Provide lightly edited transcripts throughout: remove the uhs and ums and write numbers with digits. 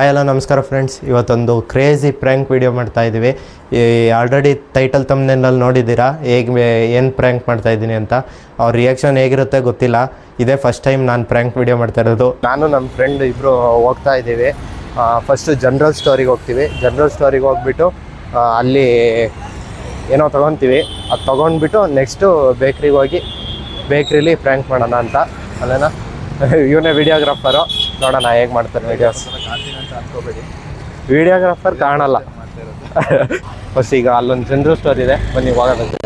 Hello ನಮಸ್ಕಾರ friends, ಇವತ್ತೊಂದು crazy prank video ಮಾಡ್ತಾ ಇದ್ದೀವಿ. ಆಲ್ರೆಡಿ ಟೈಟಲ್ ತಮ್ಮನೇನಲ್ಲಿ ನೋಡಿದ್ದೀರಾ ಏನು ಪ್ರ್ಯಾಂಕ್ ಮಾಡ್ತಾ ಇದ್ದೀನಿ ಅಂತ. ಅವ್ರ ರಿಯಾಕ್ಷನ್ ಹೇಗಿರುತ್ತೆ ಗೊತ್ತಿಲ್ಲ. ಇದೇ ಫಸ್ಟ್ ಟೈಮ್ ನಾನು ಪ್ರ್ಯಾಂಕ್ ವಿಡಿಯೋ ಮಾಡ್ತಾ ಇರೋದು. ನಾನು ನಮ್ಮ ಫ್ರೆಂಡ್ ಇಬ್ಬರು ಹೋಗ್ತಾ ಇದ್ದೀವಿ. ಫಸ್ಟು ಜನರಲ್ ಸ್ಟೋರಿಗೆ ಹೋಗ್ತೀವಿ. ಜನರಲ್ ಸ್ಟೋರಿಗೆ ಹೋಗ್ಬಿಟ್ಟು ಅಲ್ಲಿ ಏನೋ ತೊಗೊತೀವಿ. ಅದು ತೊಗೊಂಡ್ಬಿಟ್ಟು ನೆಕ್ಸ್ಟು ಬೇಕ್ರಿಗೆ ಹೋಗಿ ಬೇಕ್ರಿಲಿ ಪ್ರ್ಯಾಂಕ್ ಮಾಡೋಣ ಅಂತ. ಅಲ್ಲೇನಾ ಇವನೇ ವಿಡಿಯೋಗ್ರಾಫರು. ನೋಡೋಣ ಹೇಗೆ ಮಾಡ್ತಾರೆ ವಿಡಿಯೋಸ್. ವಿಡಿಯೋಗ್ರಾಫರ್ ಕಾಣಲ್ಲ ಫಸ್ಟ್. ಈಗ ಅಲ್ಲೊಂದು ಜನರಲ್ ಸ್ಟೋರ್ ಇದೆ, ಬನ್ನಿ ಹೋಗೋದಂತೆ.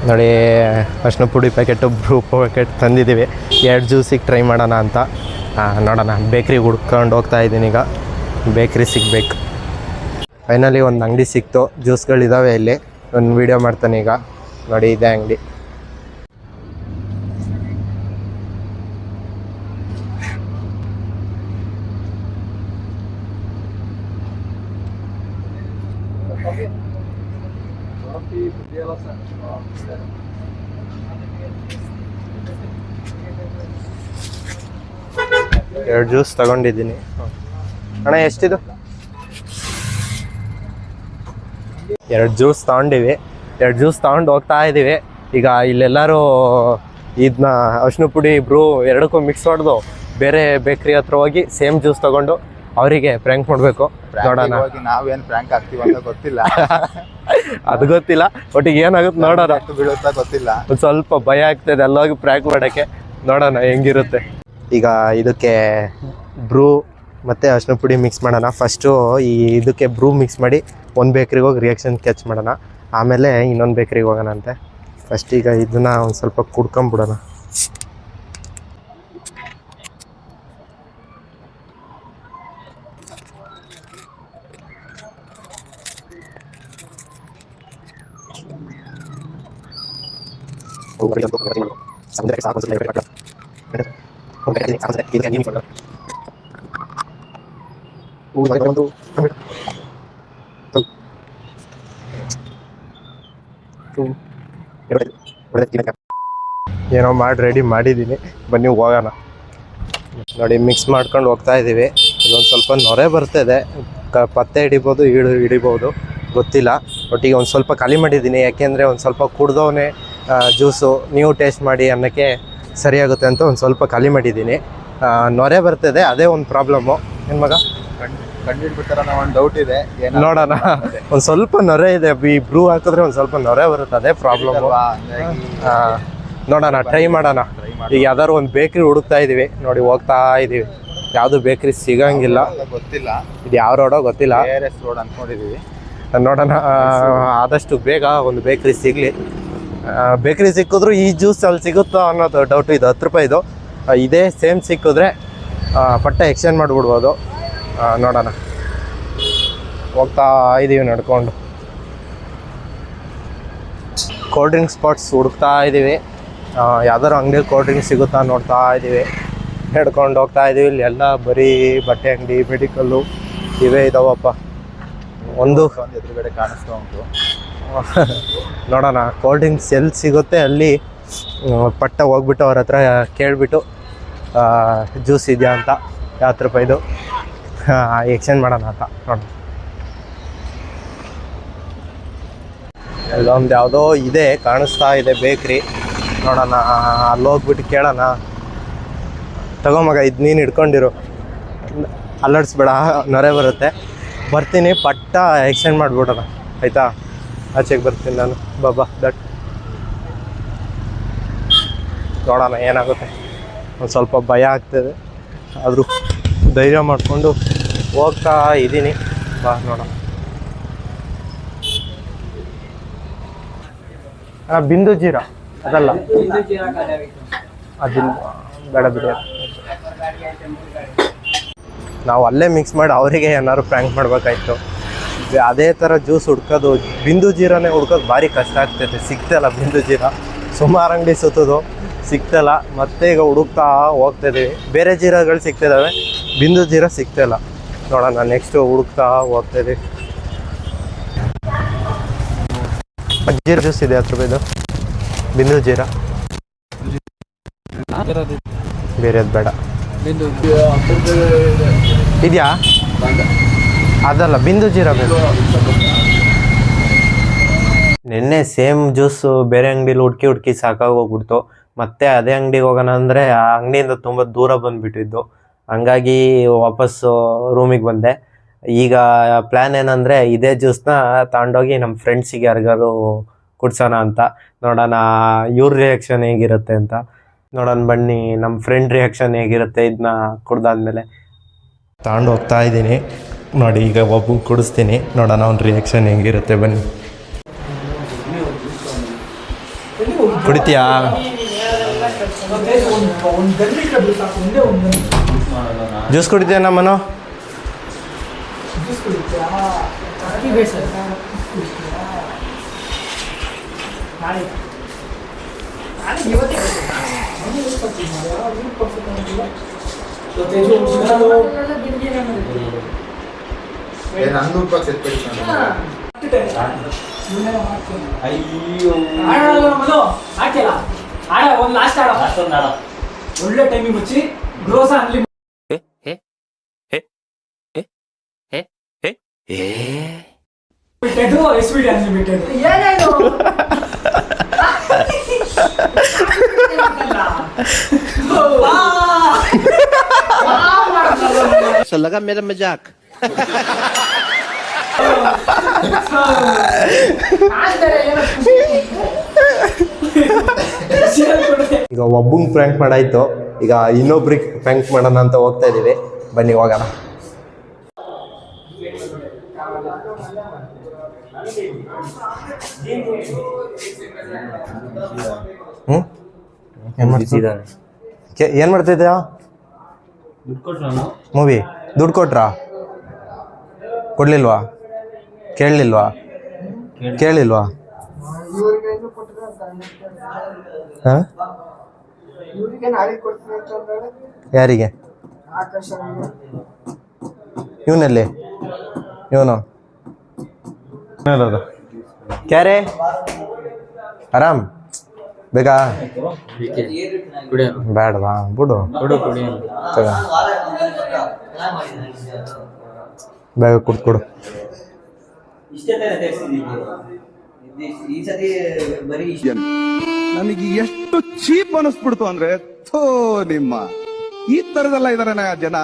ನೋಡಿ ಅರ್ಶಿನ ಪುಡಿ ಪ್ಯಾಕೆಟು, ಬ್ರೂ ಪ್ಯಾಕೆಟ್ ತಂದಿದ್ದೀವಿ. 2 ಜ್ಯೂಸಿಗೆ ಟ್ರೈ ಮಾಡೋಣ ಅಂತ. ನೋಡೋಣ, ಬೇಕ್ರಿಗೆ ಹುಡ್ಕೊಂಡು ಹೋಗ್ತಾ ಇದ್ದೀನಿ. ಈಗ ಬೇಕ್ರಿ ಸಿಗಬೇಕು. ಫೈನಲಿ ಒಂದು ಅಂಗಡಿ ಸಿಕ್ತು. ಜ್ಯೂಸ್ಗಳಿದ್ದಾವೆ ಇಲ್ಲಿ. ಒಂದು ವೀಡಿಯೋ ಮಾಡ್ತಾನೆ ಈಗ. ನೋಡಿ, ಇದೆ ಅಂಗಡಿ. ಎರಡು ಜ್ಯೂಸ್ ತಗೊಂಡಿದ್ದೀನಿ. ಅಣ್ಣ ಎಷ್ಟಿದು? 2 ಜ್ಯೂಸ್ ತೊಗೊಂಡಿವಿ. 2 ಜ್ಯೂಸ್ ತೊಗೊಂಡು ಹೋಗ್ತಾ ಇದ್ದೀವಿ. ಈಗ ಇಲ್ಲೆಲ್ಲರೂ ಇದನ್ನ ಅರ್ಶಿನ ಪುಡಿ ಬ್ರೂ ಎರಡಕ್ಕೂ ಮಿಕ್ಸ್ ಹೊಡೆದು ಬೇರೆ ಬೇಕ್ರಿ ಹತ್ರ ಹೋಗಿ ಸೇಮ್ ಜ್ಯೂಸ್ ತೊಗೊಂಡು ಅವರಿಗೆ ಪ್ರ್ಯಾಂಕ್ ಮಾಡಬೇಕು. ನೋಡೋಣ. ನಾವೇನು ಪ್ರ್ಯಾಂಕ್ ಆಗ್ತೀವಿ ಅಂತ ಗೊತ್ತಿಲ್ಲ. ಅದು ಗೊತ್ತಿಲ್ಲ, ಒಟ್ಟಿಗೆ ಏನಾಗುತ್ತೆ ನೋಡೋಣ. ಬೀಳುತ್ತಾ ಗೊತ್ತಿಲ್ಲ. ಒಂದು ಸ್ವಲ್ಪ ಭಯ ಆಗ್ತದೆ ಎಲ್ಲೋಗಿ ಪ್ರ್ಯಾಂಕ್ ಮಾಡೋಕ್ಕೆ. ನೋಡೋಣ ಹೆಂಗಿರುತ್ತೆ. ಈಗ ಇದಕ್ಕೆ ಬ್ರೂ ಮತ್ತು ಅರ್ಶಿನ ಪುಡಿ ಮಿಕ್ಸ್ ಮಾಡೋಣ. ಫಸ್ಟು ಇದಕ್ಕೆ ಬ್ರೂ ಮಿಕ್ಸ್ ಮಾಡಿ ಒಂದು ಬೇಕ್ರಿಗೆ ಹೋಗಿ ರಿಯಾಕ್ಷನ್ ಕ್ಯಾಚ್ ಮಾಡೋಣ. ಆಮೇಲೆ ಇನ್ನೊಂದು ಬೇಕ್ರಿಗೆ ಹೋಗೋಣ ಅಂತೆ. ಫಸ್ಟ್ ಈಗ ಇದನ್ನು ಒಂದು ಸ್ವಲ್ಪ ಕುಡ್ಕೊಂಬಿಡೋಣ. ಏನೋ ಮಾಡಿ ರೆಡಿ ಮಾಡಿದ್ದೀನಿ, ಬನ್ನಿ ಹೋಗೋಣ. ನೋಡಿ, ಮಿಕ್ಸ್ ಮಾಡ್ಕೊಂಡು ಹೋಗ್ತಾ ಇದ್ದೀವಿ. ಇದೊಂದು ಸ್ವಲ್ಪ ನೊರೆ ಬರ್ತಾಯಿದೆ. ಪತ್ತೆ ಹಿಡಿಬೋದು ಗೊತ್ತಿಲ್ಲ. ಒಟ್ಟಿಗೆ ಒಂದು ಸ್ವಲ್ಪ ಖಾಲಿ ಮಾಡಿದ್ದೀನಿ, ಯಾಕೆಂದರೆ ಒಂದು ಸ್ವಲ್ಪ ಕುಡ್ದವನೇ ಜ್ಯೂಸು ನೀವು ಟೇಸ್ಟ್ ಮಾಡಿ ಅನ್ನೋಕ್ಕೆ ಸರಿಯಾಗುತ್ತೆ ಅಂತ ಒಂದು ಸ್ವಲ್ಪ ಖಾಲಿ ಮಾಡಿದ್ದೀನಿ. ನೊರೆ ಬರ್ತಿದೆ, ಅದೇ ಒಂದು ಪ್ರಾಬ್ಲಮ್ಮು. ಏನು ಮಗ ಕಂಡಿಡ್ಬಿಡ್ತಾರ ಅನ್ನೋ ಒಂದು ಡೌಟ್ ಇದೆ. ನೋಡೋಣ. ಒಂದು ಸ್ವಲ್ಪ ನೊರೆ ಇದೆ. ಈ ಬ್ರೂ ಹಾಕಿದ್ರೆ ಒಂದು ಸ್ವಲ್ಪ ನೊರೆ ಬರುತ್ತೆ, ಅದೇ ಪ್ರಾಬ್ಲಮ್ಮು. ನೋಡೋಣ, ಟ್ರೈ ಮಾಡೋಣ. ಈಗ ಯಾವ್ದಾದ್ರು ಒಂದು ಬೇಕ್ರಿ ಹುಡುಕ್ತಾ ಇದ್ದೀವಿ. ನೋಡಿ, ಹೋಗ್ತಾ ಇದ್ದೀವಿ. ಯಾವುದು ಬೇಕ್ರಿ ಸಿಗಂಗಿಲ್ಲ, ಗೊತ್ತಿಲ್ಲ. ಇದು ಯಾವ ರೋಡೋ ಗೊತ್ತಿಲ್ಲ. ರೋಡ್ ಅಂದ್ಕೊಂಡಿದ್ದೀವಿ. ನೋಡೋಣ, ಆದಷ್ಟು ಬೇಗ ಒಂದು ಬೇಕ್ರಿ ಸಿಗಲಿ. ಬೇಕ್ರಿ ಸಿಕ್ಕಿದ್ರು ಈ ಜ್ಯೂಸ್ ಅಲ್ಲಿ ಸಿಗುತ್ತೋ ಅನ್ನೋದು ಡೌಟು. ಇದು 10 ರೂಪಾಯಿದು. ಇದೇ ಸೇಮ್ ಸಿಕ್ಕಿದ್ರೆ ಪಟ್ಟೆ ಎಕ್ಸ್ಚೇಂಜ್ ಮಾಡಿಬಿಡ್ಬೋದು. ನೋಡೋಣ, ಹೋಗ್ತಾ ಇದ್ದೀವಿ ನಡ್ಕೊಂಡು. ಕೋಲ್ಡ್ ಡ್ರಿಂಕ್ ಸ್ಪಾಟ್ಸ್ ಹುಡುಕ್ತಾ ಇದ್ದೀವಿ. ಯಾವ್ದಾದ್ರು ಅಂಗಡಿಯಲ್ಲಿ ಕೋಲ್ಡ್ ಡ್ರಿಂಕ್ ಸಿಗುತ್ತಾ ನೋಡ್ತಾ ಇದ್ದೀವಿ. ಹಿಡ್ಕೊಂಡು ಹೋಗ್ತಾ ಇದ್ದೀವಿ. ಇಲ್ಲಿ ಎಲ್ಲ ಬರೀ ಬಟ್ಟೆ ಅಂಗಡಿ, ಮೆಡಿಕಲ್ಲು ಇವೇ ಇದಾವಪ್ಪ. ಒಂದು ಎದುರುಗಡೆ ಕಾಣಿಸ್ತಾ ಉಂಟು. ನೋಡೋಣ, ಕೋಲ್ಡ್ ಡ್ರಿಂಕ್ಸ್ ಎಲ್ಲಿ ಸಿಗುತ್ತೆ ಅಲ್ಲಿ ಪಟ್ಟ ಹೋಗ್ಬಿಟ್ಟು ಅವ್ರ ಹತ್ರ ಕೇಳಿಬಿಟ್ಟು ಜ್ಯೂಸ್ ಇದೆಯಾ ಅಂತ, 10 ರೂಪಾಯಿದು ಎಕ್ಸ್ಚೇಂಜ್ ಮಾಡೋಣ ಅಂತ. ನೋಡೋಣ, ಅಲ್ಲೊಂದು ಯಾವುದೋ ಇದೆ ಕಾಣಿಸ್ತಾ ಇದೆ ಬೇಕ್ರಿ. ನೋಡೋಣ, ಅಲ್ಲಿ ಹೋಗ್ಬಿಟ್ಟು ಕೇಳೋಣ. ತಗೋ ಮಗ, ಇದು ನೀನು ಹಿಡ್ಕೊಂಡಿರು, ಅಲ್ಲಾಡಿಸ್ಬೇಡ, ನೊರೆ ಬರುತ್ತೆ. ಬರ್ತೀನಿ, ಪಟ್ಟ ಎಕ್ಸ್ಚೇಂಜ್ ಮಾಡಿಬಿಡೋಣ, ಆಯಿತಾ? ಆಚೆಗೆ ಬರ್ತೀನಿ ನಾನು. ಬಾಬಾ ದಟ್. ನೋಡೋಣ ಏನಾಗುತ್ತೆ. ಒಂದು ಸ್ವಲ್ಪ ಭಯ ಆಗ್ತದೆ, ಆದರೂ ಧೈರ್ಯ ಮಾಡಿಕೊಂಡು ಹೋಗ್ತಾ ಇದ್ದೀನಿ. ಬಾ ನೋಡೋಣ. ಬಿಂದು ಜೀರಾ ಅದಲ್ಲ, ಅದನ್ನ ಬೇಡ ಬಿಡಿ. ನಾವು ಅಲ್ಲೇ ಮಿಕ್ಸ್ ಮಾಡಿ ಅವರಿಗೆ ಏನಾದ್ರು ಪ್ರ್ಯಾಂಕ್ ಮಾಡಬೇಕಾಯ್ತು. ಅದೇ ಥರ ಜ್ಯೂಸ್ ಹುಡ್ಕೋದು, ಬಿಂದು ಜೀರಾನೇ ಹುಡ್ಕೋದು ಭಾರಿ ಕಷ್ಟ ಆಗ್ತೈತೆ. ಸಿಗ್ತಲ್ಲ ಬಿಂದು ಜೀರಾ, ಸುಮಾರು ಅಂಗಡಿ ಸುತ್ತೋದು ಸಿಗ್ತಲ್ಲ. ಮತ್ತೆ ಈಗ ಹುಡುಕ್ತಾ ಹೋಗ್ತಾಯಿದ್ದೀವಿ. ಬೇರೆ ಜೀರಾಗಳು ಸಿಗ್ತಿದ್ದಾವೆ, ಬಿಂದು ಜೀರಾ ಸಿಗ್ತಾಯಿಲ್ಲ. ನೋಡೋಣ, ನೆಕ್ಸ್ಟು ಹುಡುಕ್ತಾ ಹೋಗ್ತಾಯಿದ್ದೀವಿ. ಜೀರಾ ಜ್ಯೂಸ್ ಇದೆ 10 ರೂಪಾಯಿದು. ಬಿಂದು ಜೀರಾ ಬೇರೆದು ಬೇಡ. ಇದೆಯಾ? ಅದಲ್ಲ, ಬಿಂದು ಜೀರಾ ಬೇಕು. ನಿನ್ನೆ ಸೇಮ್ ಜ್ಯೂಸು ಬೇರೆ ಅಂಗಡಿಲಿ ಹುಡುಕಿ ಸಾಕಾಗಿ ಹೋಗ್ಬಿಡ್ತು. ಮತ್ತೆ ಅದೇ ಅಂಗಡಿಗೆ ಹೋಗೋಣ ಅಂದರೆ ಆ ಅಂಗಡಿಯಿಂದ ತುಂಬ ದೂರ ಬಂದುಬಿಟ್ಟಿದ್ದು. ಹಂಗಾಗಿ ವಾಪಸ್ಸು ರೂಮಿಗೆ ಬಂದೆ. ಈಗ ಪ್ಲ್ಯಾನ್ ಏನಂದರೆ ಇದೇ ಜ್ಯೂಸನ್ನ ತಗೊಂಡೋಗಿ ನಮ್ಮ ಫ್ರೆಂಡ್ಸಿಗೆ ಯಾರಿಗಾರು ಕುಡ್ಸೋಣ ಅಂತ. ನೋಡೋಣ ಇವ್ರ ರಿಯಾಕ್ಷನ್ ಹೇಗಿರುತ್ತೆ ಅಂತ. ನೋಡೋಣ ಬನ್ನಿ ನಮ್ಮ ಫ್ರೆಂಡ್ ರಿಯಾಕ್ಷನ್ ಹೇಗಿರುತ್ತೆ ಇದನ್ನ ಕುಡ್ದಾದ್ಮೇಲೆ. ತಗೊಂಡು ಹೋಗ್ತಾ ಇದ್ದೀನಿ ನೋಡಿ. ಈಗ ಒಬ್ಬ ಕುಡಿಸ್ತೀನಿ, ನೋಡೋಣ ಅವ್ನ ರಿಯಾಕ್ಷನ್ ಹೇಗಿರುತ್ತೆ. ಬನ್ನಿ. ಕುಡಿತೀಯಾ? ಜ್ಯೂಸ್ ಕುಡಿತೀಯ ನಮ್ಮನು? ಒಳ್ಳೆ ಟೈಮಿಗೆ వచ్చి ಗ್ರೋಸ ಅನ್ಲಿ ಎಸ್ಬಿಡಿ ಅನ್ಲಿಮಿಟೆಡ್ ಏನೇನು ऐसा लगा मेरा मजाक. ಈಗ ಒಬ್ಬಂಗೆ ಪ್ರ್ಯಾಂಕ್ ಮಾಡಾಯ್ತು, ಈಗ ಇನ್ನೊಬ್ರಿಗೆ ಪ್ರ್ಯಾಂಕ್ ಮಾಡೋಣ ಅಂತ ಹೋಗ್ತಾ ಇದೀವಿ. ಬನ್ನಿ ಹೋಗೋಣ. ಏನ್ ಮಾಡ್ತಿದ್ಯಾ? ಮೂವಿ ದುಡ್ಡು ಕೊಟ್ರಾ? ಕೊಡ್ಲಿಲ್ವಾ? ಕೇಳಲಿಲ್ವಾ? ಯಾರಿಗೆ? ಇವನಲ್ಲಿ ಇವನು ಕ್ಯಾರೆ ಆರಾಮ್ ಬೇಗ ಬೇಡವಾ? ಬಿಡು ಬೇಗ ಕೊಡು. ನನಗೆ ಎಷ್ಟು ಚೀಪ್ ಅನಿಸ್ಬಿಡ್ತು ಅಂದ್ರೆ, ಥೋ ನಿಮ್ಮ ಈ ತರದೆಲ್ಲ ಇದಾರೆ ಜನ.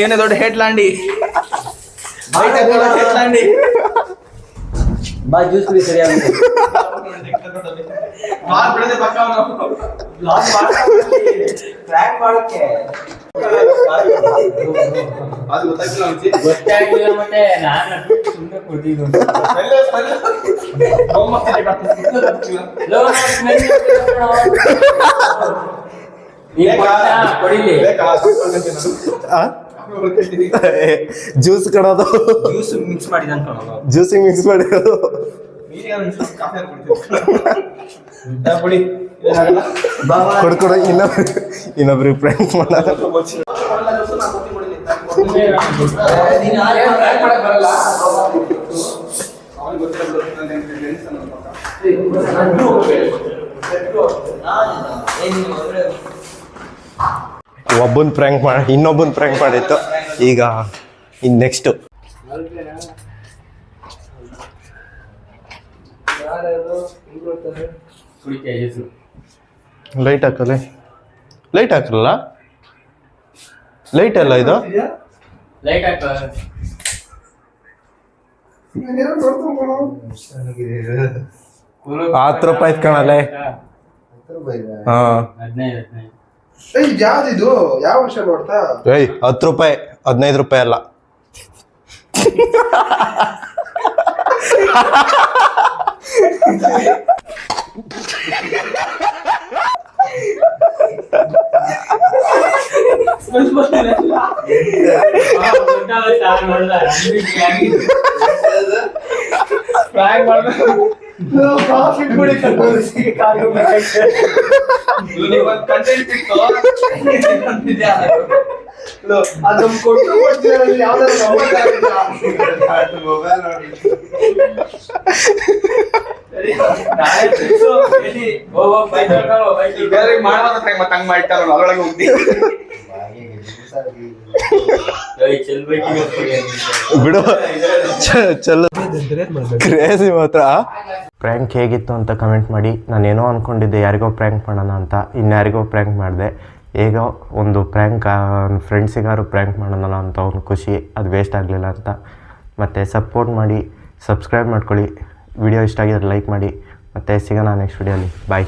ಏನೇ ದೊಡ್ಡ ಹೆಡ್ಲಾಂಡಿ ಬಾ ಜ್ಯೂಸ್ ಕುಡಿ ಸರಿಯಾಗುತ್ತೆ. ಗೊತ್ತಾಗಿಲ್ಲ ಮತ್ತೆ ನಾನು ಸುಮ್ಮನೆ ಕೊಡ್ತಿದ್ದು. ಜ್ಯೂಸ್ ಕಡೋದು, ಜ್ಯೂಸ್ ಮಿಕ್ಸ್ ಮಾಡಿದ ಜ್ಯೂಸಿಗೆ ಮಿಕ್ಸ್ ಮಾಡಿರೋದು. ಕೊಡು ಇನ್ನೊಬ್ರಿಗೆ ಪ್ರ್ಯಾಂಕ್ ಮಾಡೋದು. ಒಬ್ಬನ್ ಪ್ರ್ಯಾಂಕ್ ಮಾಡಿ ಇನ್ನೊಬ್ಬನ್ ಪ್ರ್ಯಾಂಕ್ ಮಾಡಿತ್ತು. ಈಗ ನೆಕ್ಸ್ಟು ಲೈಟ್ ಹಾಕಲ್ಲ, ಲೈಟ್ ಹಾಕಲ್ಲ, ಲೈಟ್ ಅಲ್ಲ ಇದು. ಲೈಟ್ ಹಾಕ 10 ರೂಪಾಯಿ ಕಣಲೆ. ಹಾ 15. ಯಾವ್ದಿದು ಯಾವ ವರ್ಷ ನೋಡ್ತಾ ಏಯ್ 10 ರೂಪಾಯಿ 15 ರೂಪಾಯಿ ಅಲ್ಲ. ಅದು ಕೊಟ್ಟು ಹಂಗ್ ಮಾಡ್ತಾರಲ್ಲ ಅದ್ರೊಳಗೆ ಹೋಗ್ತಿ ಬಿಡು ಚಲೋ ಕ್ರೇಜಿ ಮಾತ್ರ. ಪ್ರ್ಯಾಂಕ್ ಹೇಗಿತ್ತು ಅಂತ ಕಮೆಂಟ್ ಮಾಡಿ. ನಾನೇನೋ ಅಂದ್ಕೊಂಡಿದ್ದೆ ಯಾರಿಗೋ ಪ್ರ್ಯಾಂಕ್ ಮಾಡೋಣ ಅಂತ, ಇನ್ಯಾರಿಗೋ ಪ್ರ್ಯಾಂಕ್ ಮಾಡಿದೆ. ಹೇಗೋ ಒಂದು ಪ್ರ್ಯಾಂಕ್ ಫ್ರೆಂಡ್ಸಿಗಾರು ಪ್ರ್ಯಾಂಕ್ ಮಾಡೋಣ ಅಂತ ಒಂದು ಖುಷಿ, ಅದು ವೇಸ್ಟ್ ಆಗಲಿಲ್ಲ ಅಂತ. ಮತ್ತು ಸಪೋರ್ಟ್ ಮಾಡಿ, ಸಬ್ಸ್ಕ್ರೈಬ್ ಮಾಡ್ಕೊಳ್ಳಿ. ವಿಡಿಯೋ ಇಷ್ಟ ಆಗಿದ್ರೆ ಲೈಕ್ ಮಾಡಿ. ಮತ್ತು ಸಿಗೋಣ ನೆಕ್ಸ್ಟ್ ವಿಡಿಯೋಲಿ. ಬಾಯ್.